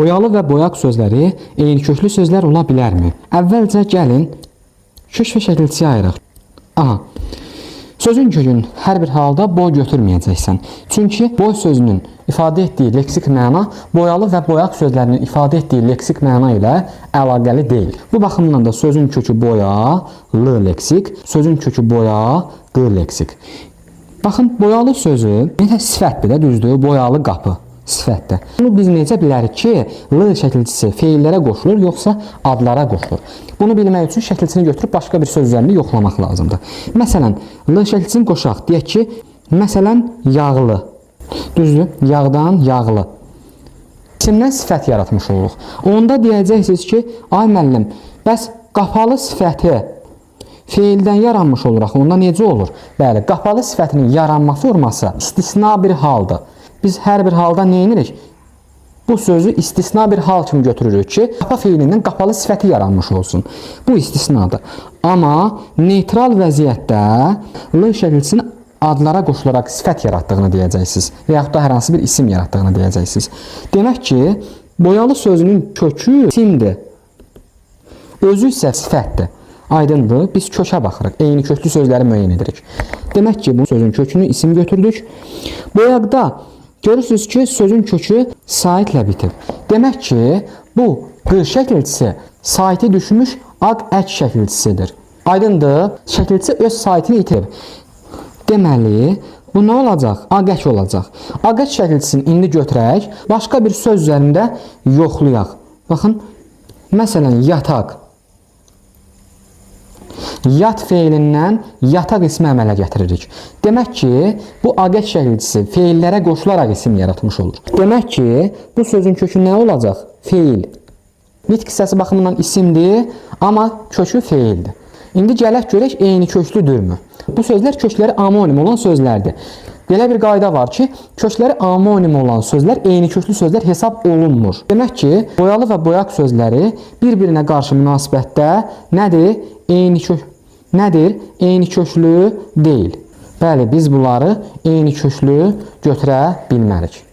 Boyalı və boyaq sözləri eyni köklü sözlər ola bilərmi? Əvvəlcə gəlin köç və şəkilçiyə ayıraq. Aha. Sözün kökün hər bir halda boy götürməyəcəksən. Çünki boy sözünün ifadə etdiyi leksik məna boyalı və boyaq sözlərinin ifadə etdiyi leksik məna ilə əlaqəli deyil. Bu baxımdan da sözün kökü boya, l leksik, sözün kökü boya, q leksik. Baxın, boyalı sözü necə sifətdir də, düzdür? Boyalı qapı sifətdir. Bunu biz necə bilərik ki, l şəkilçisi feillərə qoşulur, yoxsa adlara qoşulur? Bunu bilmək üçün şəkilçini götürüb başqa bir söz üzərində yoxlamaq lazımdır. Məsələn, l şəkilçisini qoşaq. Deyək ki, məsələn, yağlı. Düzdür? Yağdan yağlı. İsimdən sifət yaratmış oluruq. Onda deyəcəksiniz ki, ay müəllim, bəs qapalı sifəti feildən yaranmış oluraq. Onda necə olur? Bəli, qapalı sifətinin yaranma forması istisna bir haldır. Biz hər bir halda nə edirik? Bu sözü istisna bir hal kimi götürürük ki, qapa feilindən qapalı sifəti yaranmış olsun. Bu istisnadır. Amma neytral vəziyyətdə l şəkilçisini adlara qoşularaq sifət yaratdığını deyəcəksiniz və yaxud da hər hansı bir isim yaratdığını deyəcəksiniz. Demək ki, boyalı sözünün kökü isimdir. Özü isə sifətdir. Aydındır, biz kökə baxırıq, eyni köklü sözləri müəyyən edirik. Demək ki, bu sözün kökünü isim götürdük. Boyaqda görürsünüz ki, sözün kökü saitlə bitib. Demək ki, bu q şəkilçisi saiti düşmüş aq ək şəkilçisidir. Aydındır, şəkilçisi öz saitini itirib. Deməli, bu nə olacaq? Aq ək olacaq. Aq ək şəkilçisini indi götürək, başqa bir söz üzərində yoxlayaq. Baxın, məsələn, yataq. Yat feilindən yataq ismi əmələ gətiririk. Demək ki, bu aq-ək şəkilçisi feillərə qoşularaq isim yaratmış olur. Demək ki, bu sözün kökü nə olacaq? Feil. Nitq hissəsi baxımından isimdir, amma kökü feildir. İndi gələk görək eyni köklüdürmü? Bu sözlər kökləri amonim olan sözlərdir. Belə bir qayda var ki, kökləri amonim olan sözlər eyni köklü sözlər hesab olunmur. Demək ki, boyalı və boyaq sözləri bir-birinə qarşı münasibətdə nədir? Eyni köklü deyil. Bəli, biz bunları eyni köklü götürə bilmərik.